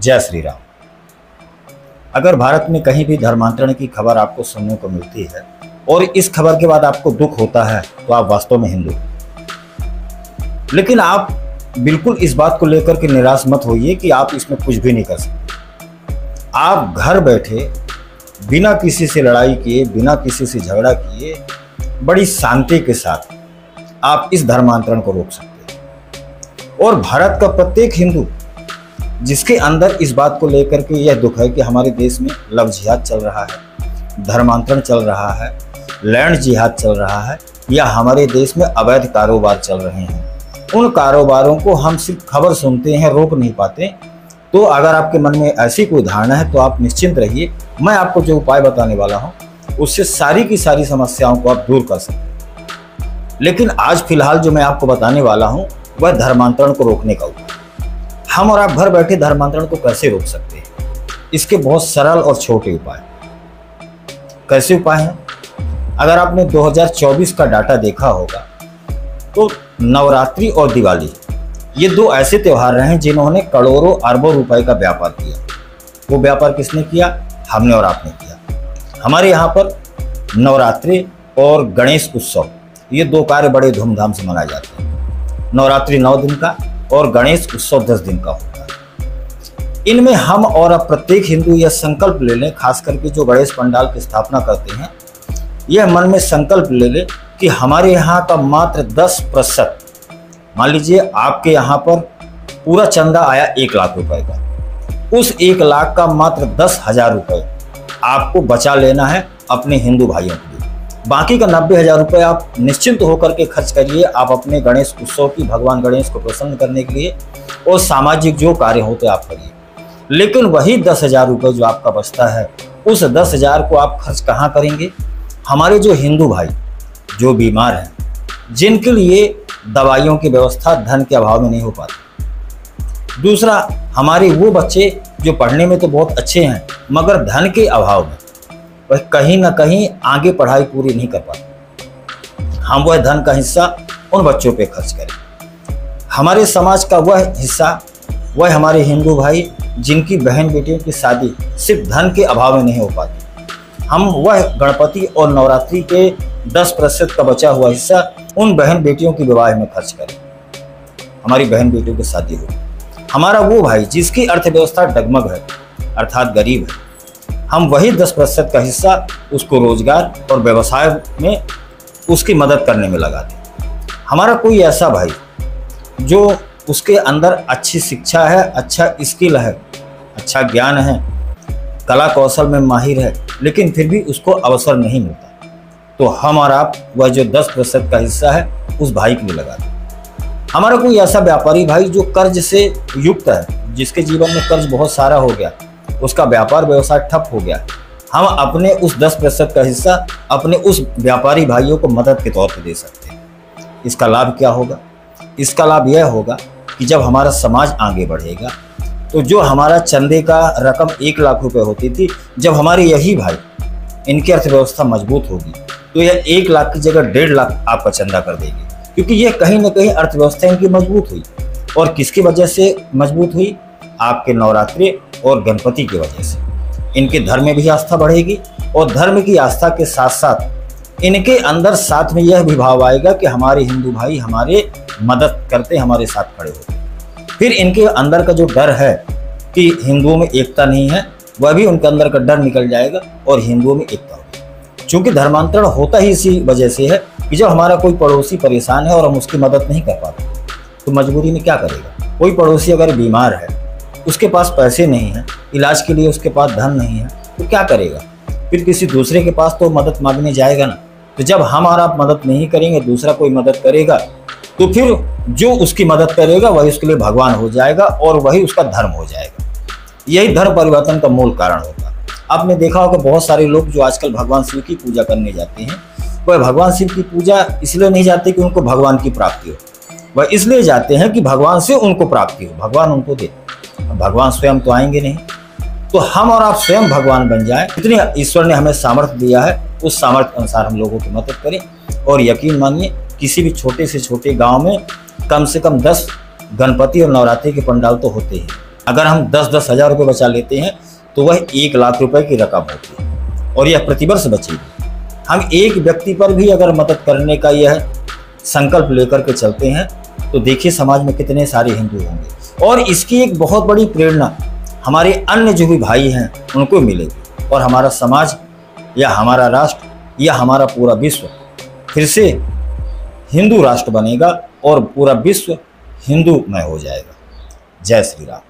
जय श्री राम। अगर भारत में कहीं भी धर्मांतरण की खबर आपको सुनने को मिलती है और इस खबर के बाद आपको दुख होता है तो आप वास्तव में हिंदू। लेकिन आप बिल्कुल इस बात को लेकर के निराश मत होइए कि आप इसमें कुछ भी नहीं कर सकते। आप घर बैठे बिना किसी से लड़ाई किए, बिना किसी से झगड़ा किए, बड़ी शांति के साथ आप इस धर्मांतरण को रोक सकते हैं। और भारत का प्रत्येक हिंदू जिसके अंदर इस बात को लेकर के यह दुख है कि हमारे देश में लव जिहाद चल रहा है, धर्मांतरण चल रहा है, लैंड जिहाद चल रहा है, या हमारे देश में अवैध कारोबार चल रहे हैं, उन कारोबारों को हम सिर्फ खबर सुनते हैं, रोक नहीं पाते। तो अगर आपके मन में ऐसी कोई धारणा है तो आप निश्चिंत रहिए, मैं आपको जो उपाय बताने वाला हूँ उससे सारी की सारी समस्याओं को आप दूर कर सकते हैं। लेकिन आज फिलहाल जो मैं आपको बताने वाला हूँ वह धर्मांतरण को रोकने का उपाय। हम और आप घर बैठे धर्मांतरण को कैसे रोक सकते हैं, इसके बहुत सरल और छोटे उपाय। कैसे उपाय हैं? अगर आपने 2024 का डाटा देखा होगा तो नवरात्रि और दिवाली ये दो ऐसे त्योहार रहे हैं जिन्होंने करोड़ों अरबों रुपए का व्यापार किया। वो व्यापार किसने किया? हमने और आपने किया। हमारे यहाँ पर नवरात्रि और गणेश उत्सव ये दो कार्य बड़े धूमधाम से मनाए जाते हैं। नवरात्रि 9 दिन का और गणेश उत्सव 10 दिन का होता है। इनमें हम और अब प्रत्येक हिंदू यह संकल्प ले लें, खास करके जो गणेश पंडाल की स्थापना करते हैं, यह मन में संकल्प ले लें कि हमारे यहाँ का मात्र 10%, मान लीजिए आपके यहाँ पर पूरा चंदा आया 1 लाख रुपए का, उस 1 लाख का मात्र 10,000 रुपए आपको बचा लेना है अपने हिंदू भाइयों के लिए। बाकी का 90,000 रुपये आप निश्चिंत होकर के खर्च करिए आप अपने गणेश उत्सव की, भगवान गणेश को प्रसन्न करने के लिए, और सामाजिक जो कार्य होते आप करिए। लेकिन वही 10,000 रुपये जो आपका बचता है, उस 10,000 को आप खर्च कहाँ करेंगे? हमारे जो हिंदू भाई जो बीमार हैं, जिनके लिए दवाइयों की व्यवस्था धन के अभाव में नहीं हो पाती। दूसरा, हमारे वो बच्चे जो पढ़ने में तो बहुत अच्छे हैं मगर धन के अभाव में वह कहीं ना कहीं आगे पढ़ाई पूरी नहीं कर पाते। हम वह धन का हिस्सा उन बच्चों पे खर्च करें। हमारे समाज का वह हिस्सा, वह हमारे हिंदू भाई जिनकी बहन बेटियों की शादी सिर्फ धन के अभाव में नहीं हो पाती, हम वह गणपति और नवरात्रि के 10% का बचा हुआ हिस्सा उन बहन बेटियों की विवाह में खर्च करें। हमारी बहन बेटियों की शादी हो। हमारा वो भाई जिसकी अर्थव्यवस्था डगमग है, अर्थात गरीब है, हम वही 10% का हिस्सा उसको रोजगार और व्यवसाय में उसकी मदद करने में लगा दें। हमारा कोई ऐसा भाई जो उसके अंदर अच्छी शिक्षा है, अच्छा स्किल है, अच्छा ज्ञान है, कला कौशल में माहिर है, लेकिन फिर भी उसको अवसर नहीं मिलता, तो हम और आप वह जो 10% का हिस्सा है उस भाई के लिए लगा दें। हमारा कोई ऐसा व्यापारी भाई जो कर्ज से युक्त है, जिसके जीवन में कर्ज बहुत सारा हो गया, उसका व्यापार व्यवसाय ठप हो गया, हम अपने उस 10% का हिस्सा अपने उस व्यापारी भाइयों को मदद के तौर पर दे सकते हैं। इसका लाभ क्या होगा? इसका लाभ यह होगा कि जब हमारा समाज आगे बढ़ेगा तो जो हमारा चंदे का रकम 1 लाख रुपए होती थी, जब हमारे यही भाई इनकी अर्थव्यवस्था मजबूत होगी तो यह 1 लाख की जगह 1.5 लाख आपका चंदा कर देगी, क्योंकि यह कहीं ना कहीं अर्थव्यवस्था इनकी मजबूत हुई। और किसकी वजह से मजबूत हुई? आपके नवरात्रि और गणपति की वजह से। इनके धर्म में भी आस्था बढ़ेगी और धर्म की आस्था के साथ साथ इनके अंदर साथ में यह भी भाव आएगा कि हमारे हिंदू भाई हमारे मदद करते, हमारे साथ खड़े होते। फिर इनके अंदर का जो डर है कि हिंदुओं में एकता नहीं है, वह भी उनके अंदर का डर निकल जाएगा और हिंदुओं में एकता होगी। क्योंकि धर्मांतरण होता ही इसी वजह से है कि जब हमारा कोई पड़ोसी परेशान है और हम उसकी मदद नहीं कर पाते तो मजबूरी में क्या करेगा? कोई पड़ोसी अगर बीमार है, उसके पास पैसे नहीं है, इलाज के लिए उसके पास धन नहीं है, तो क्या करेगा? फिर किसी दूसरे के पास तो मदद मांगने जाएगा ना। तो जब हम और आप मदद नहीं करेंगे, दूसरा कोई मदद करेगा, तो फिर जो उसकी मदद करेगा वही उसके लिए भगवान हो जाएगा और वही उसका धर्म हो जाएगा। यही धर्म परिवर्तन का मूल कारण होगा। आपने देखा होगा बहुत सारे लोग जो आजकल भगवान शिव की पूजा करने जाते हैं, वह भगवान शिव की पूजा इसलिए नहीं जाते कि उनको भगवान की प्राप्ति हो, वह इसलिए जाते हैं कि भगवान से उनको प्राप्ति हो, भगवान उनको दे। भगवान स्वयं तो आएंगे नहीं, तो हम और आप स्वयं भगवान बन जाए। इतनी ईश्वर ने हमें सामर्थ्य दिया है, उस सामर्थ्य अनुसार हम लोगों की मदद करें। और यकीन मानिए किसी भी छोटे से छोटे गांव में कम से कम 10 गणपति और नवरात्रि के पंडाल तो होते हैं। अगर हम 10-10 हज़ार रुपये बचा लेते हैं तो वह 1 लाख रुपए की रकम होती है और यह प्रतिवर्ष बचेगी। हम एक व्यक्ति पर भी अगर मदद करने का यह संकल्प लेकर के चलते हैं तो देखिए समाज में कितने सारे हिंदू होंगे और इसकी एक बहुत बड़ी प्रेरणा हमारे अन्य जो भी भाई हैं उनको मिलेगी और हमारा समाज या हमारा राष्ट्र या हमारा पूरा विश्व फिर से हिंदू राष्ट्र बनेगा और पूरा विश्व हिंदूमय हो जाएगा। जय श्री राम।